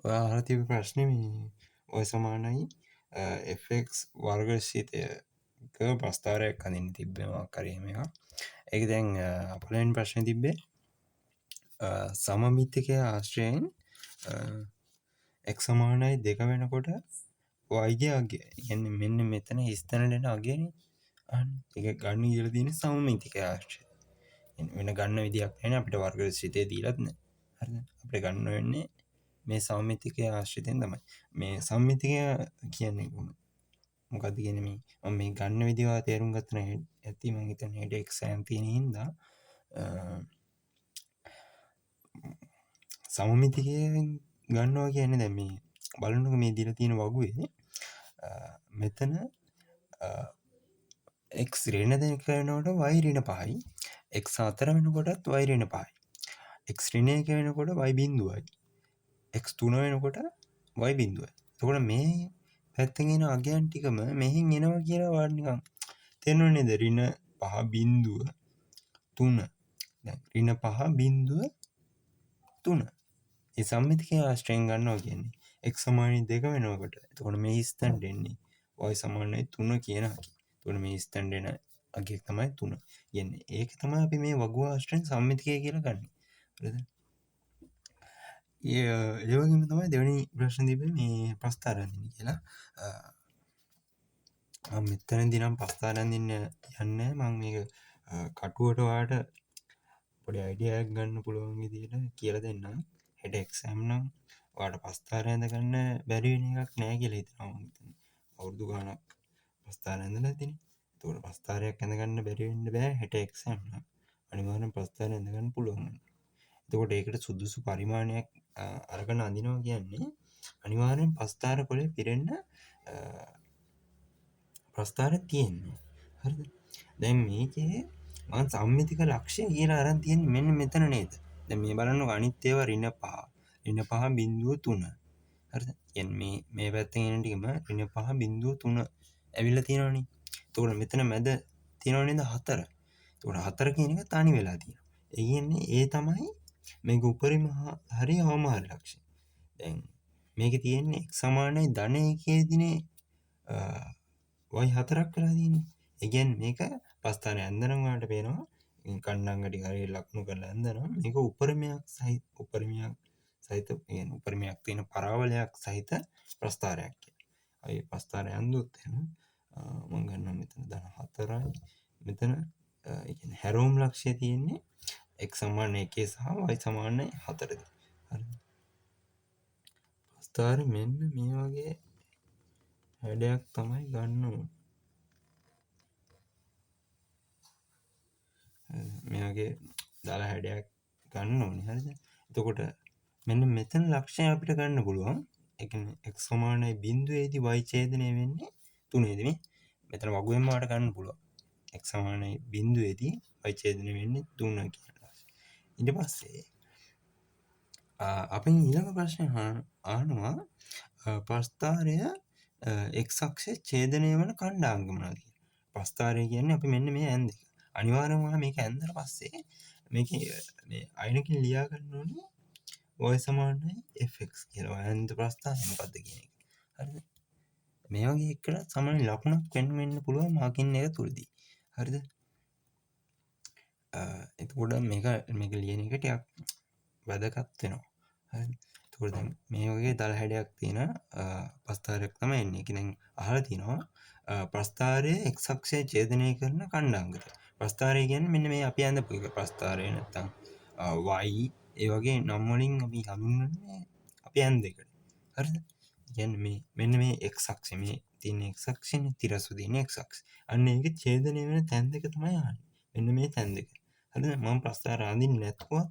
ඔය අහලා තිබ්බ ප්‍රශ්නේ මේ ඔය සමානයි fx වර්ගශීතයක ප්‍රස්ථාරයක් අඳින්න තිබ්බේ මොකක් හරි එහෙම එකක්. ඒක දැන් පළවෙනි ප්‍රශ්නේ තිබ්බේ සමමිතිකය ආශ්‍රයෙන් x සමානයි 2 වෙනකොට y ගේ අගය. කියන්නේ මෙන්න මෙතන ස්ථාන දෙන අගයනේ. අහන්න. ඒක ගන්න ඉහළ තියෙන සමමිතිකය ආශ්‍රය. වෙන ගන්න විදියක් නැහැ අපිට වර්ගශීතය දීලත් නැහැ. හරිද? අපිට ගන්න වෙන්නේ මේ සමමිතිකය ආශ්‍රිතයෙන් තමයි. මේ සමමිතිකය කියන්නේ මොකක්ද කියන්නේ මේ ගන්න විදිහ තේරුම් ගත්ත ඇති මම හිතන්නේ හෙඩ් එක්සෑම් තියෙන හින්දා සමමිතිකයෙන් ගන්නවා කියන්නේ දැන් මේ බලන්නකො මේ දීලා තියෙන වගුවේ මෙතන x ඍණ 2 වෙනකොට y ඍණ 5යි x 4 වෙනකොටත් y ඍණ 5යි x ඍණ 1 වෙනකොට y බිඳුවයි x 3 වෙනකොට y බිඳුවයි. එතකොට මේ පැත්තෙන් එන අගයන් ටිකම මෙහෙන් එනවා කියලා ඔයාලට නිකන් තේරෙනව නේද? ඍණ 5 බිඳුව 3. දැන් ඍණ 5 බිඳුව 3. ඒ සම්මිතිකය ආශ්‍රයෙන් ගන්නවා කියන්නේ x සමානයි 2 වෙනකොට. එතකොට මේ ස්ථාන දෙන්නේ y සමානයි 3 කියන අගය. එතකොට මේ ස්ථාන දෙන අගය තමයි 3. කියන්නේ ඒක තමයි අපි මේ වගුව ආශ්‍රයෙන් සම්මිතිකය කියලා ගන්නෙ. හරිද? ඒ වගේම තමයි දෙවෙනි ප්‍රශ්නේ තිබ්බේ මේ ප්‍රස්ථාර අඳින්න කියලා. මම මෙතනදී නම් ප්‍රස්ථාර අඳින්න යන්නේ මම මේක කටුවට ඔයාලට පොඩි අයිඩියා එකක් ගන්න පුළුවන් විදිහට කියලා දෙන්නම්. හෙඩ් එක්සෑම් නම් ඔයාලට ප්‍රස්ථාර ඇඳ ගන්න බැරි වෙන එකක් නෑ කියලා හිතනවා මම හිතන්නේ. අවුරුදු ගාණක් ප්‍රස්ථාර ඇඳලා තියෙන්නේ. ඒතකොට ප්‍රස්ථාරයක් ඇඳ ගන්න බැරි වෙන්න බෑ හෙඩ් එක්සෑම් නම්. අනිවාර්යෙන් ප්‍රස්ථාර ඇඳ ගන්න පුළුවන්. එතකොට ඒකට සුදුසු පරිමාණයක් අරගෙන අඳිනවා කියන්නේ අනිවාර්යෙන් ප්‍රස්ථාර කොලේ පිරෙන්න ප්‍රස්ථාර තියෙන්නේ. හරිද? දැන් මේකේ මම සම්මිතික ලක්ෂ්‍ය කියලා අරන් තියෙන්නේ මෙන්න මෙතන නේද? දැන් මේ බලන්නකො අනිත් ඒවා ඍණ 5. ඍණ 5 බිංදුව 3. හරිද? කියන්නේ මේ පැත්තෙන් එන ටිකම ඍණ 5 බිංදුව 3 ඇවිල්ලා තියෙනවනේ. එතකොට මෙතන මැද තියෙනව නේද 4. එතකොට 4 කියන එක තනි වෙලා තියෙනවා. ඒ කියන්නේ ඒ තමයි මේක උපරිම හරි අවම හරි ලක්ෂ්‍ය. දැන් මේකේ තියෙන්නේ x සමානයි ධන 1 y 4ක් වෙලා තියෙන්නේ. ඒ කියන්නේ මේක ප්‍රස්ථාරය ඇඳනම් වලට පේනවා කණ්ඩාංග ටික හරියට ලකුණු කරලා ඇඳනම් මේක උපරිමයක් සහිත කියන්නේ උපරිමයක් තියෙන පරාවලයක් සහිත ප්‍රස්ථාරයක් කියලා. අය ප්‍රස්ථාරය ඇඳුත් එහෙනම් මම ගන්නවා මෙතන ධන 4යි. මෙතන ඒ කියන්නේ හැරෝම් ලක්ෂ්‍යය තියෙන්නේ x සමාන 1 සහ y සමාන 4ද. හරිද? ප්‍රස්ථාරය මෙන්න මේ වගේ හැඩයක් තමයි ගන්න ඕනේ. මේ වගේ දාලා හැඩයක් ගන්න ඕනේ. හරිද? එතකොට මෙන්න මෙතන ලක්ෂ්‍යය අපිට ගන්න පුළුවන්. ඒ කියන්නේ x සමානයි බිඳුවේදී y ඡේදනය වෙන්නේ 3ේදී මේ. මෙතන වගුවෙන්ම වට ගන්න පුළුවන්. x සමානයි බිඳුවේදී y ඡේදනය වෙන්නේ 3 කියලා. ඊට පස්සේ අපි ඊළඟ ප්‍රශ්නේ අහනවා ප්‍රස්ථාරය x අක්ෂයේ ඡේදනය වන ඛණ්ඩාංග මොනවද කියලා. ප්‍රස්ථාරය කියන්නේ අපි මෙන්න මේ ඇඳ එක. අනිවාර්යෙන්ම මේක ඇඳලා පස්සේ මේකේ මේ අයිනකින් ලියා ගන්න ඕනේ y සමානයි fx කියලා. ඔය ඇඳ ප්‍රස්ථාරය මොකද්ද කියන එක. හරිද? මේ වගේ එකට සමාන ලකුණක් වෙන්න පුළුවන් මාකින් එක තුලදී. හරිද? එතකොට මේක ලියන එක ටිකක් වැදගත් වෙනවා. හරිද? එතකොට දැන් මේ වගේ දල හැඩයක් තියෙන ප්‍රස්ථාරයක් තමයි එන්නේ. ඒක දැන් අහලා තිනවා ප්‍රස්ථාරයේ x අක්ෂය ඡේදනය කරන ඛණ්ඩාංගය. ප්‍රස්ථාරය කියන්නේ මෙන්න මේ අපි අඳපු එක ප්‍රස්ථාරය නැත්තම් y ඒ වගේ නම් වලින් අපි හඳුන්වන්නේ අපි අඳ එකට. හරිද? කියන්නේ මෙන්න මේ x අක්ෂය මේ තියෙන x අක්ෂයනේ තිරස්ව තියෙන x අක්ෂය. අන්න ඒක ඡේදනය වෙන තැන් දෙක තමයි අහන්නේ. මෙන්න මේ තැන් දෙක. හරිද? මම ප්‍රස්ථාරය අඳින්නේ නැත්නම්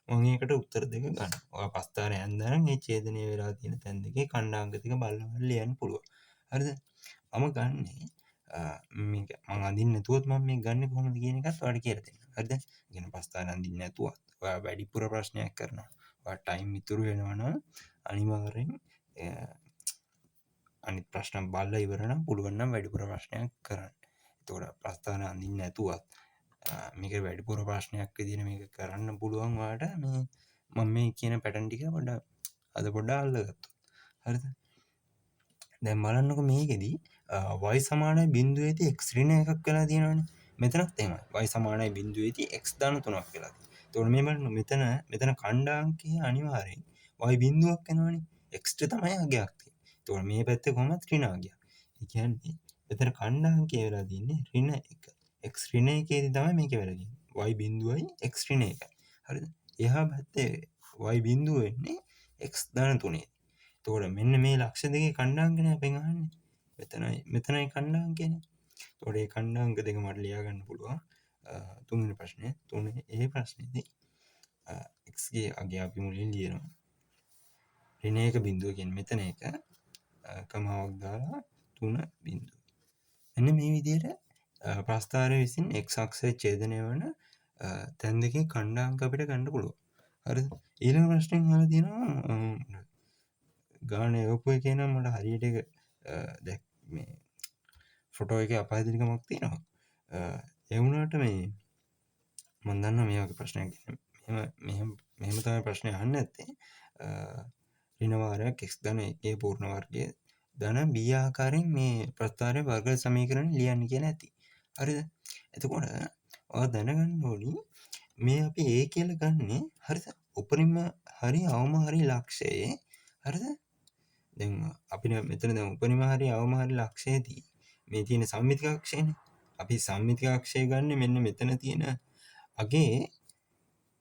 මම ඒකට උත්තර දෙක ගන්නවා. ඔයා ප්‍රස්ථාරය ඇඳලා මේ ඡේදනය වෙලා තියෙන තැන් දෙකේ ඛණ්ඩාංග ටික බලලා ලියන්න පුළුවන්. හරිද? මම ගන්නෙ මේක මම අඳින්න නැතුවත් මම මේක ගන්නෙ කොහොමද කියන එකත් ඔයාලට කියලා දෙන්නම්. හරිද? ඉගෙන ප්‍රස්ථාරය අඳින්න නැතුවත් ඔයා වැඩිපුර ප්‍රශ්නයක් කරනවා. ඔයා ටයිම් ඉතුරු වෙනවා නම් අනිවාර්යෙන් අනිත් ප්‍රශ්න බලලා ඉවර නම් පුළුවන් නම් වැඩිපුර ප්‍රශ්නයක් කරන්න. එතකොට ප්‍රස්ථාරය අඳින්න නැතුවත් මේක වැඩිපුර ප්‍රශ්නයක් විදිහට මේක කරන්න පුළුවන් ඔයාලට මේ මම මේ කියන පැටර්න් ටික පොඩ්ඩක් අද පොඩ්ඩක් අල්ලගත්තොත්. හරිද? දැන් බලන්නකො මේකෙදි y සමානයි බිඳුවේදී x ඍණ එකක් වෙලා තියෙනවනේ. මෙතනත් එහෙමයි. y සමානයි බිඳුවේදී x ධන 3ක් වෙලා තියෙනවා. එතකොට මේ බලන්න මෙතන ඛණ්ඩාංකය අනිවාර්යෙන් y බිඳුවක් වෙනවනේ. x ට තමයි අගයක් තියෙන්නේ. එතකොට මේ පැත්තේ කොහොමද ඍණ අගයක්. ඒ කියන්නේ මෙතන ඛණ්ඩාංකය වෙලා තියෙන්නේ ඍණ 1. x ඍණ 1 තමයි මේක වෙලා තියෙන්නේ. y බිඳුවයි x ඍණ 1යි. හරිද? එහා පැත්තේ y බිඳුව වෙන්නේ x ධන 3. එතකොට මෙන්න මේ ලක්ෂ දෙකේ ඛණ්ඩාංකනේ අපෙන් අහන්නේ. මෙතනයි ඛණ්ඩාංකයනේ. එතකොට මේ ඛණ්ඩාංක දෙක මට ලියා ගන්න පුළුවන්. තුන්වෙනි ප්‍රශ්නේ. ඒ ප්‍රශ්නේදී x ගේ අගය අපි මුලින් ලියනවා. ඍණ 1 බිඳුව කියන්නේ මෙතන එක කමාවක් දාලා 3 බිඳුව. මෙන්න මේ විදිහට ප්‍රස්ථාරය විසින් x අක්ෂය ඡේදනය වන තැන් දෙකේ ඛණ්ඩාංක අපිට ගන්න පුළුවන්. හරිද? ඊළඟ ප්‍රශ්නෙන් අහලා තියෙනවා ගාන එවපු එකේ නම් මට හරියට ඒක මේ ෆොටෝ එකේ අපහසුතාවයක් තියෙනවා. ඒ වුණාට මේ මම දන්නවා මේ වගේ ප්‍රශ්නයක් මෙහෙම තමයි ප්‍රශ්නේ අහන්නේ නැත්තේ. ඍණ වාරයක් x ධන 1 පූර්ණ වර්ගය ධන b ආකාරයෙන් මේ ප්‍රස්ථාරයේ වර්ග සමීකරණ ලියන්න කියලා ඇති. හරිද? එතකොට ඔයා දැනගන්න ඕනි මේ අපි a කියලා ගන්නෙ හරිද? උපරිම හරි අවම හරි ලක්ෂයේ හරිද? දැන් අපිට මෙතන දැන් උපරිම හරි අවම හරි ලක්ෂයේදී මේ තියෙන සම්මිතික අක්ෂයනේ. අපි සම්මිතික අක්ෂය ගන්න මෙන්න මෙතන තියෙන අගේ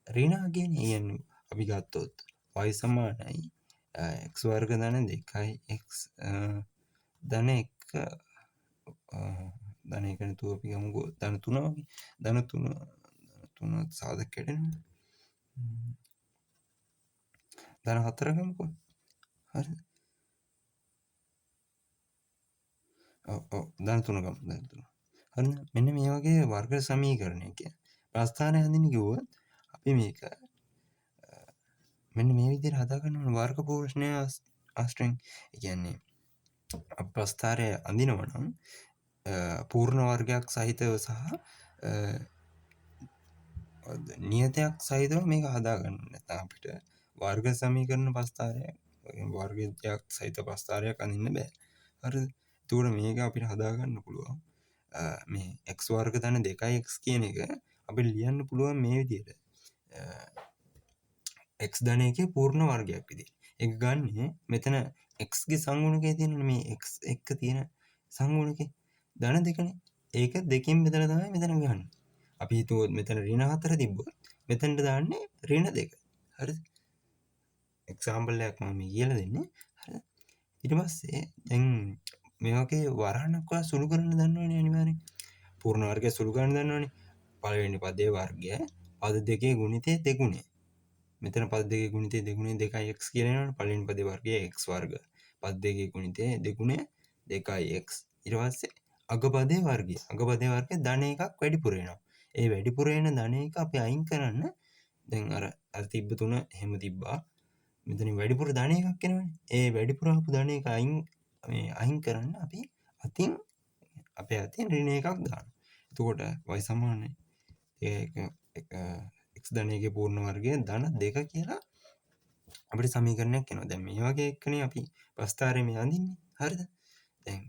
ඍණ අගයනේ. කියන්නේ අපි ගත්තොත් y සමානයි x වර්ග ධන 2යි x ධන 1 ධන 1 නතුව අපි ගමුකෝ ධන 3 වගේ. ධන 3 සාධක කැඩෙනවා. ධන 4 ගමුකෝ. හරිද? ධන 3 ගමු. ධන 3. හරිද? මෙන්න මේ වගේ වර්ග සමීකරණය කියන්නේ ප්‍රස්ථාරය හඳින්න කිව්වොත් අපි මේක මෙන්න මේ විදිහට හදාගන්න ඕන වර්ග පෝෂණය ආශ්‍රයෙන්. ඒ කියන්නේ ප්‍රස්ථාරය අඳිනවා නම් පූර්ණ වර්ගයක් සහිතව සහ නියතයක් සහිතව මේක හදාගන්න. නැත්නම් අපිට වර්ග සමීකරණ ප්‍රස්ථාරයක් වර්ගයක් සහිත ප්‍රස්ථාරයක් අඳින්න බෑ. හරිද? එතකොට මේක අපිට හදාගන්න පුළුවන්. මේ x වර්ග ධන 2x කියන එක අපිට ලියන්න පුළුවන් මේ විදිහට. x ධන 1 පූර්ණ වර්ගයක් විදිහට. ඒක ගන්නෙ මෙතන x ගේ සංගුණකයේ තියෙන මේ x එක්ක තියෙන සංගුණකේ ධන 2නේ. ඒක දෙකෙන් බෙදලා තමයි මෙතන ගන්න. අපි හිතුවොත් මෙතන ඍණ 4 තිබ්බොත් මෙතනට දාන්නේ ඍණ 2. හරිද? එක්සැම්පල් එකක් මම කියලා දෙන්නේ. හරිද? ඊට පස්සේ දැන් මේ වගේ වරහණක් ඔයා සුළු කරන්න දන්නවනේ අනිවාර්යෙන්. පූර්ණ වර්ගය සුළු කරන්න දන්නවනේ. පළවෙනි පදයේ වර්ගය පද දෙකේ ගුණිතය දෙගුණය. මෙතන පද දෙකේ ගුණිතය දෙගුණය 2x කියලා එනවනේ. පළවෙනි පදයේ වර්ගය x වර්ග. පද දෙකේ ගුණිතය දෙගුණය 2x. ඊට පස්සේ අග පදයේ වර්ගය. අග පදයේ වර්ගය ධන එකක් වැඩිපුර එනවා. ඒ වැඩිපුර එන ධන එක අපි අයින් කරන්න දැන් අර තිබ්බ තුන එහෙම තිබ්බා. මෙතන වැඩිපුර ධන එකක් එනවනේ. ඒ වැඩිපුර ආපු ධන එක අයින් කරන්න අපි අපේ අතින් ඍණ එකක් දානවා. එතකොට y සමානයි x ධන 1 පූර්ණ වර්ගය ධන 2 කියලා අපිට සමීකරණයක් එනවා. දැන් මේ වගේ එකනේ අපි ප්‍රස්ථාරය මේ අඳින්නේ. හරිද? දැන්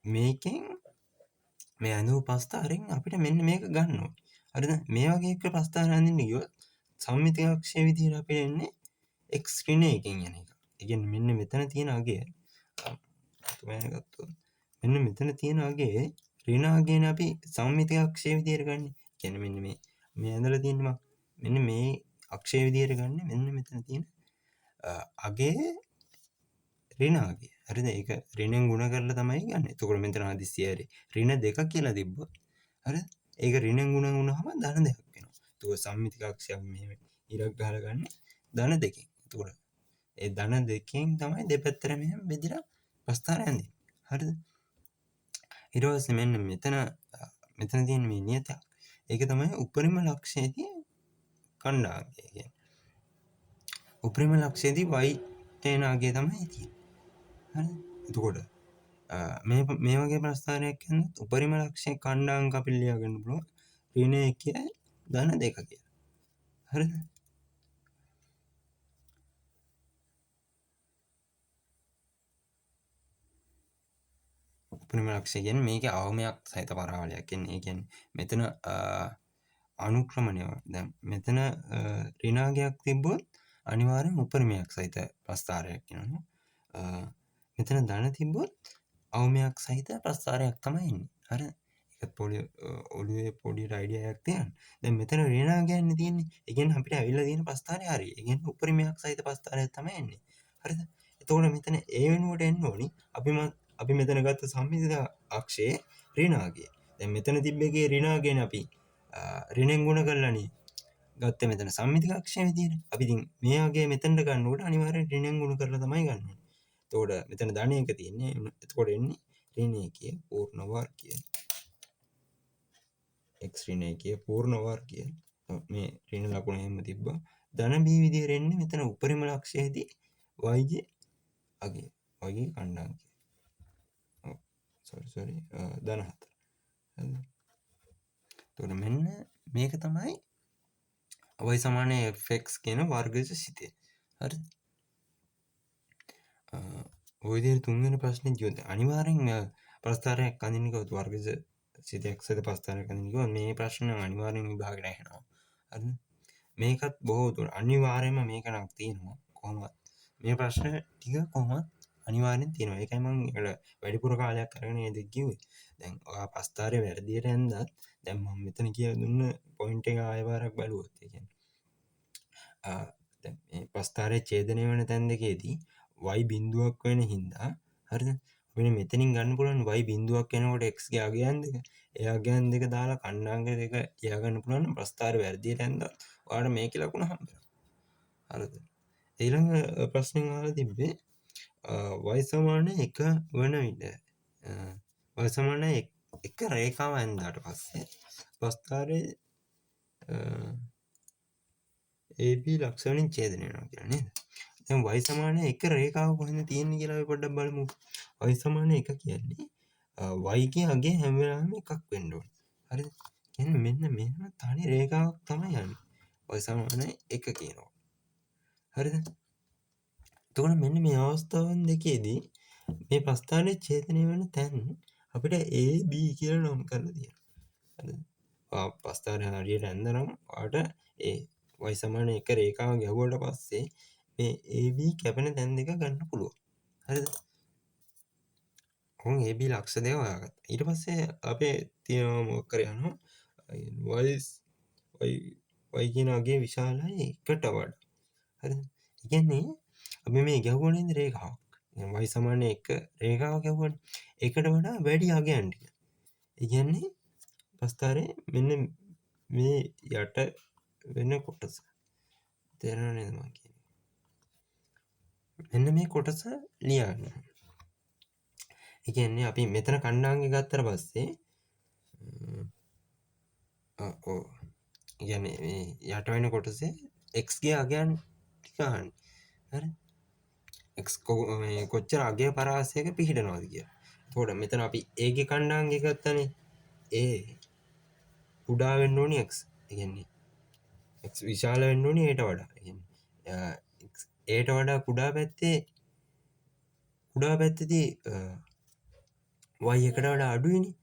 මේකෙන් මේ අඳු ප්‍රස්ථාරයෙන් අපිට මෙන්න මේක ගන්න ඕනේ. හරිද? මේ වගේ එක ප්‍රස්ථාරය අඳින්න ගියොත් සම්මිතික අක්ෂය විදිහට අපිට එන්නේ x ඍණ 1කින් යන එක. ඒ කියන්නේ මෙන්න මෙතන තියෙන අගය මෙන්න මෙතන තියෙන අගේ ඍණ අගයනේ අපි සම්මිතික අක්ෂය විදිහට ගන්න. කියන්නේ මෙන්න මේ ඇඳලා තියෙන්නේ මෙන්න මේ අක්ෂය විදිහට ගන්න. මෙන්න මෙතන තියෙන අගේ ඍණ අගය. හරිද? ඒක ඍණෙන් ගුණ කරලා තමයි ගන්න. එතකොට මෙතන හදිස්සිය හරි ඍණ 2 කියලා තිබ්බොත් හරිද? ඒක ඍණෙන් ගුණ වුණාම ධන 2ක් වෙනවා. එතකොට සම්මිතික අක්ෂය මෙහෙම ඉරක් ගහලා ගන්න ධන 2කින්. එතකොට ඒ ධන 2කින් තමයි දෙපැත්තට මෙහෙම බෙදලා ප්‍රස්ථාරය අඳින්නේ. හරිද? ඊට පස්සේ මෙන්න මෙතන තියෙන මේ නියතයක්. ඒක තමයි උපරිම ලක්ෂයේදී ඛණ්ඩාංකය කියන්නේ. උපරිම ලක්ෂයේදී y තේන අගය තමයි තියෙන්නේ. හරිද? එතකොට මේ වගේ ප්‍රස්ථාරයක් යනත් උපරිම ලක්ෂයේ ඛණ්ඩාංක අපි ලියා ගන්න පුළුවන් ඍණ 1 ධන 2 කියලා. හරිද? උපරිම ලක්ෂ්‍ය කියන්නේ මේකේ අවමයක් සහිත පරාවලයක් කියන්නේ. ඒ කියන්නේ මෙතන අනුක්‍රමණය දැන් මෙතන ඍණාගයක් තිබ්බොත් අනිවාර්යෙන් උපරිමයක් සහිත ප්‍රස්ථාරයක් වෙනවා. මෙතන ධන තිබ්බොත් අවමයක් සහිත ප්‍රස්ථාරයක් තමයි එන්නේ. හරි. ඒකත් පොඩි ඔළුවේ පොඩි අයිඩියා එකක් තියන්න. දැන් මෙතන ඍණාගයන්නේ තියෙන්නේ. ඒ කියන්නේ අපිට ඇවිල්ලා තියෙන ප්‍රස්ථාරය හරි. ඒ කියන්නේ උපරිමයක් සහිත ප්‍රස්ථාරයක් තමයි එන්නේ. හරිද? එතකොට මෙතන ඒ වෙනුවට එන්න ඕනි අපි මෙතන ගත්ත සම්මිතික අක්ෂයේ ඍණාගය. දැන් මෙතන තිබ්බ එකේ ඍණාගයනේ අපි ඍණෙන් ගුණ කරලානේ ගත්තේ මෙතන සම්මිතික අක්ෂය විදියට. අපි ඉතින් මේ වගේ මෙතනට ගන්නකොට අනිවාර්යෙන් ඍණෙන් ගුණ කරලා තමයි ගන්න ඕනේ. එතකොට මෙතන ධනයක තියෙන්නේ. එතකොට එන්නේ ඍණ එකේ පූර්ණ වර්ගය. x ඍණ එකේ පූර්ණ වර්ගය. මේ ඍණ ලකුණ එහෙම තිබ්බා. ධන b විදියට එන්නේ මෙතන උපරිම ලක්ෂයේදී y ගේ අගය. y ගේ කණ්ඩාංකය. sorry ධන 4. හරිද? එතකොට මෙන්න මේක තමයි y සමාන fx කියන වර්ගජ සිතය. හරිද? ඔය විදිහට තුන්වෙනි ප්‍රශ්නේ කියොත් අනිවාර්යෙන් ප්‍රස්ථාරයක් අඳින්න කිව්වොත් වර්ගජ සිත x ද ප්‍රස්ථාරයක් අඳින්න කිව්වොත් මේ ප්‍රශ්න අනිවාර්යෙන් විභාගෙට ඇහෙනවා. හරිද? මේකත් බොහෝ දුර අනිවාර්යයෙන්ම මේක නම් තියෙනවා කොහොමවත්. මේ ප්‍රශ්න ටික කොහොමවත් අනිවාර්යෙන් තියෙනවා. ඒකයි මම ඒකට වැඩිපුර කාලයක් අරගෙන නේද කිව්වේ. දැන් ඔයා ප්‍රස්ථාරය වැරදියට ඇඳත් දැන් මම මෙතන කියලා දුන්න පොයින්ට් එක ආයෙ වරක් බලුවොත් ඒ කියන්නේ දැන් මේ ප්‍රස්ථාරයේ ඡේදනය වෙන තැන් දෙකේදී y බිඳුවක් වෙන හින්දා හරිද අපිට මෙතනින් ගන්න පුළුවන් y බිඳුවක් වෙනකොට x ගේ අගයන් දෙක ඒ අගයන් දෙක දාලා කණ්ඩාංක දෙක ලියා ගන්න පුළුවන් නම් ප්‍රස්ථාරය වැරදියට ඇඳලා ඔයාලට මේකේ ලකුණ හම්බෙනවා. හරිද? ඊළඟ ප්‍රශ්නෙන් අහලා තිබ්බේ y සමාන 1 වන විට y සමාන 1 රේඛාව ඇඳලාට පස්සේ ප්‍රස්ථාරයේ AB ලක්ෂ වලින් ඡේදනය වෙනවා කියලා නේද? දැන් y සමාන 1 රේඛාව කොහෙන්ද තියෙන්නේ කියලා අපි පොඩ්ඩක් බලමු. y සමාන 1 කියන්නේ y ගේ අගය හැම වෙලාවෙම එකක් වෙන්න ඕනේ. හරිද? කියන්නේ මෙන්න මෙහෙම තනි රේඛාවක් තමයි යන්නේ. y සමාන 1 කියනවා. හරිද? එතකොට මෙන්න මේ අවස්ථාවන් දෙකේදී මේ ප්‍රස්ථාරයේ ඡේදනය වෙන තැන් අපිට A B කියලා නම් කරලා තියෙනවා. හරිද? ප්‍රස්ථාරය හරියට ඇඳනම් ඔයාලට ඒ y සමාන 1 රේඛාව ගැහුවට පස්සේ මේ AB කැපෙන තැන් දෙක ගන්න පුළුවන්. හරිද? කොහොම AB ලක්ෂ දෙක හොයාගත්තා. ඊට පස්සේ අපේ තියෙනවා මොකක් කර යනවා y කියන අගේ විශාලයි 1ට වඩා. හරිද? ඒ කියන්නේ අපි මේ ගැහුවා නේද රේඛාවක්. y සමාන 1 රේඛාව ගැහුවානේ. 1ට වඩා වැඩි අගයන් ටික. ඒ කියන්නේ ප්‍රස්ථාරයේ මෙන්න මේ යට වෙන කොටස. තේරෙනව නේද මම කියන්නේ? මෙන්න මේ කොටස ලියන්න. ඒ කියන්නේ අපි මෙතන කණ්ඩාංගය ගත්තට පස්සේ ඒ කියන්නේ මේ යට වෙන කොටසේ x ගේ අගයන් ටික අහන්නේ. හරි? x කොච්චර අගය පරාසයක පිහිටනවද කියලා. එතකොට මෙතන අපි a ගේ කණ්ඩාංගය ගත්තනේ. a කුඩා වෙන්න ඕනි x. ඒ කියන්නේ x විශාල වෙන්න ඕනි ඒට වඩා. ඒ කියන්නේ ඒට වඩා කුඩා පැත්තේදී y එකට වඩා අඩුයිනේ.